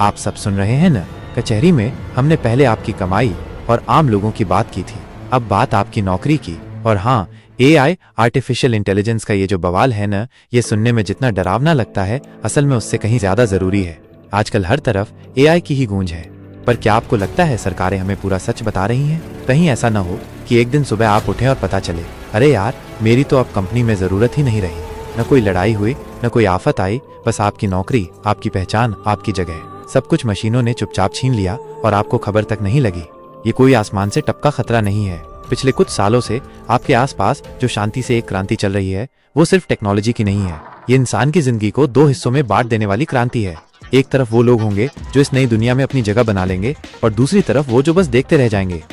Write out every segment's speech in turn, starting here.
आप सब सुन रहे हैं न? कचहरी में हमने पहले आपकी कमाई और आम लोगों की बात की थी, अब बात आपकी नौकरी की। और हाँ, एआई आर्टिफिशियल इंटेलिजेंस का ये जो बवाल है न, ये सुनने में जितना डरावना लगता है, असल में उससे कहीं ज्यादा जरूरी है। आजकल हर तरफ एआई की ही गूंज है, पर क्या आपको लगता है सरकारें हमें पूरा सच बता रही हैं? कहीं ऐसा न हो कि एक दिन सुबह आप उठें और पता चले, अरे यार, मेरी तो अब कंपनी में जरूरत ही नहीं रही। न कोई लड़ाई हुई, न कोई आफत आई, बस आपकी नौकरी, आपकी पहचान, आपकी जगह सब कुछ मशीनों ने चुपचाप छीन लिया और आपको खबर तक नहीं लगी। ये कोई आसमान से टपका खतरा नहीं है। पिछले कुछ सालों से आपके आसपास जो शांति से एक क्रांति चल रही है, वो सिर्फ टेक्नोलॉजी की नहीं है, ये इंसान की जिंदगी को दो हिस्सों में बांट देने वाली क्रांति है। एक तरफ वो लोग होंगे जो इस नई दुनिया में अपनी जगह बना लेंगे, और दूसरी तरफ वो जो बस देखते रह जाएंगे।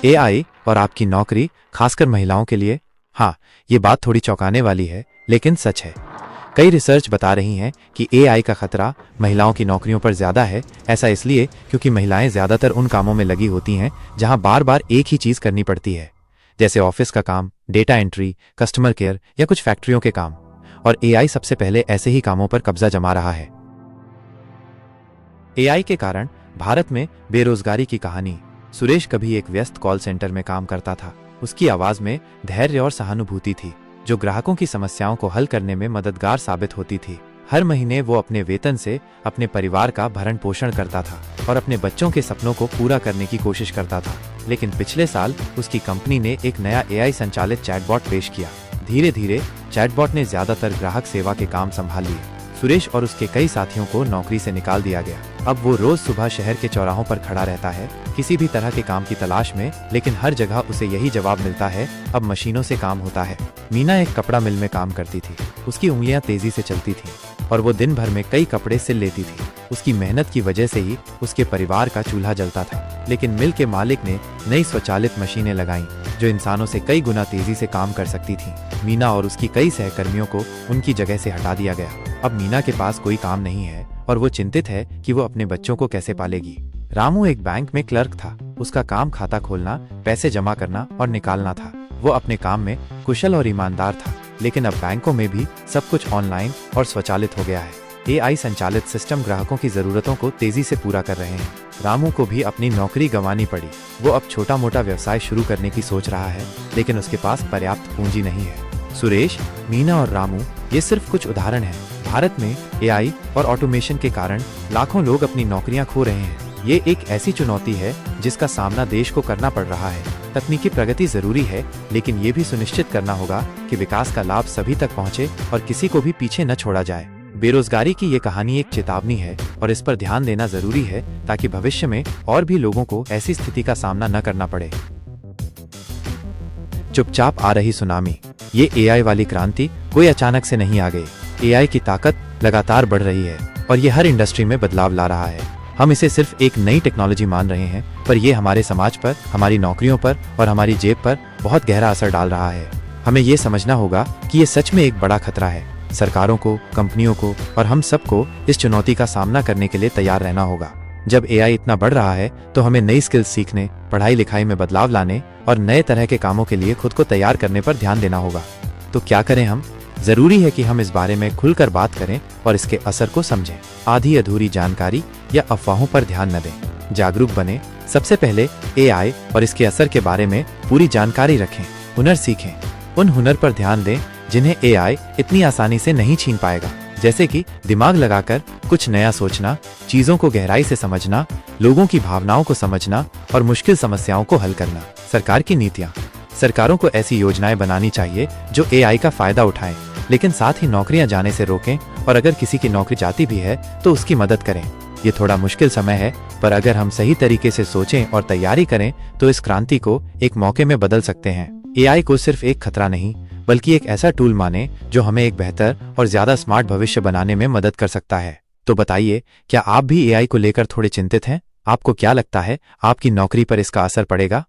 एआई और आपकी नौकरी, खासकर महिलाओं के लिए। हाँ, ये बात थोड़ी चौंकाने वाली है, लेकिन सच है। कई रिसर्च बता रही हैं कि एआई का खतरा महिलाओं की नौकरियों पर ज्यादा है। ऐसा इसलिए क्योंकि महिलाएं ज्यादातर उन कामों में लगी होती हैं जहां बार बार एक ही चीज करनी पड़ती है, जैसे ऑफिस का काम, डेटा एंट्री, कस्टमर केयर या कुछ फैक्ट्रियों के काम। और एआई सबसे पहले ऐसे ही कामों पर कब्जा जमा रहा है। एआई के कारण भारत में बेरोजगारी की कहानी। सुरेश कभी एक व्यस्त कॉल सेंटर में काम करता था। उसकी आवाज में धैर्य और सहानुभूति थी, जो ग्राहकों की समस्याओं को हल करने में मददगार साबित होती थी। हर महीने वो अपने वेतन से अपने परिवार का भरण पोषण करता था और अपने बच्चों के सपनों को पूरा करने की कोशिश करता था। लेकिन पिछले साल उसकी कंपनी ने एक नया एआई संचालित चैटबॉट पेश किया। धीरे धीरे चैटबॉट ने ज्यादातर ग्राहक सेवा के काम संभाल लिए। सुरेश और उसके कई साथियों को नौकरी से निकाल दिया गया। अब वो रोज सुबह शहर के चौराहों पर खड़ा रहता है, किसी भी तरह के काम की तलाश में, लेकिन हर जगह उसे यही जवाब मिलता है, अब मशीनों से काम होता है। मीना एक कपड़ा मिल में काम करती थी। उसकी उंगलियां तेजी से चलती थीं और वो दिन भर में कई कपड़े सिल लेती थी। उसकी मेहनत की वजह से ही उसके परिवार का चूल्हा जलता था। लेकिन मिल के मालिक ने नई स्वचालित मशीनें लगाईं, जो इंसानों से कई गुना तेजी से काम कर सकती थीं। मीना और उसकी कई सहकर्मियों को उनकी जगह से हटा दिया गया। अब मीना के पास कोई काम नहीं है और वो चिंतित है कि वो अपने बच्चों को कैसे पालेगी। रामू एक बैंक में क्लर्क था। उसका काम खाता खोलना, पैसे जमा करना और निकालना था। वो अपने काम में कुशल और ईमानदार था, लेकिन अब बैंकों में भी सब कुछ ऑनलाइन और स्वचालित हो गया है। एआई संचालित सिस्टम ग्राहकों की जरूरतों को तेजी से पूरा कर रहे हैं। रामू को भी अपनी नौकरी गंवानी पड़ी। वो अब छोटा मोटा व्यवसाय शुरू करने की सोच रहा है, लेकिन उसके पास पर्याप्त पूंजी नहीं है। सुरेश, मीना और रामू ये सिर्फ कुछ उदाहरण हैं। भारत में एआई और ऑटोमेशन के कारण लाखों लोग अपनी नौकरियां खो रहे हैं। ये एक ऐसी चुनौती है जिसका सामना देश को करना पड़ रहा है। तकनीकी प्रगति जरूरी है, लेकिन ये भी सुनिश्चित करना होगा कि विकास का लाभ सभी तक पहुंचे और किसी को भी पीछे न छोड़ा जाए। बेरोजगारी की ये कहानी एक चेतावनी है और इस पर ध्यान देना जरूरी है, ताकि भविष्य में और भी लोगों को ऐसी स्थिति का सामना न करना पड़े। चुपचाप आ रही सुनामी। ये एआई वाली क्रांति कोई अचानक से नहीं आ गई। एआई की ताकत लगातार बढ़ रही है और ये हर इंडस्ट्री में बदलाव ला रहा है। हम इसे सिर्फ एक नई टेक्नोलॉजी मान रहे हैं, पर ये हमारे समाज पर, हमारी नौकरियों पर और हमारी जेब पर बहुत गहरा असर डाल रहा है। हमें ये समझना होगा कि ये सच में एक बड़ा खतरा है। सरकारों को, कंपनियों को और हम सबको इस चुनौती का सामना करने के लिए तैयार रहना होगा। जब एआई इतना बढ़ रहा है, तो हमें नई स्किल्स सीखने, पढ़ाई लिखाई में बदलाव लाने और नए तरह के कामों के लिए खुद को तैयार करने पर ध्यान देना होगा। तो क्या करें हम? जरूरी है कि हम इस बारे में खुलकर बात करें और इसके असर को समझें। आधी अधूरी जानकारी या अफवाहों पर ध्यान न दें। जागरूक बने। सबसे पहले एआई और इसके असर के बारे में पूरी जानकारी रखें। हुनर सीखें। उन हुनर पर ध्यान दें जिन्हें एआई इतनी आसानी से नहीं छीन पाएगा, जैसे कि दिमाग लगाकर कुछ नया सोचना, चीजों को गहराई से समझना, लोगों की भावनाओं को समझना और मुश्किल समस्याओं को हल करना। सरकार की नीतियां। सरकारों को ऐसी योजनाएं बनानी चाहिए जो एआई का फायदा उठाएं, लेकिन साथ ही नौकरियां जाने से रोकें, और अगर किसी की नौकरी जाती भी है तो उसकी मदद करें। ये थोड़ा मुश्किल समय है, पर अगर हम सही तरीके से सोचें और तैयारी करें तो इस क्रांति को एक मौके में बदल सकते हैं। एआई को सिर्फ एक खतरा नहीं, बल्कि एक ऐसा टूल माने जो हमें एक बेहतर और ज्यादा स्मार्ट भविष्य बनाने में मदद कर सकता है। तो बताइए, क्या आप भी एआई को लेकर थोड़े चिंतित हैं? आपको क्या लगता है, आपकी नौकरी पर इसका असर पड़ेगा?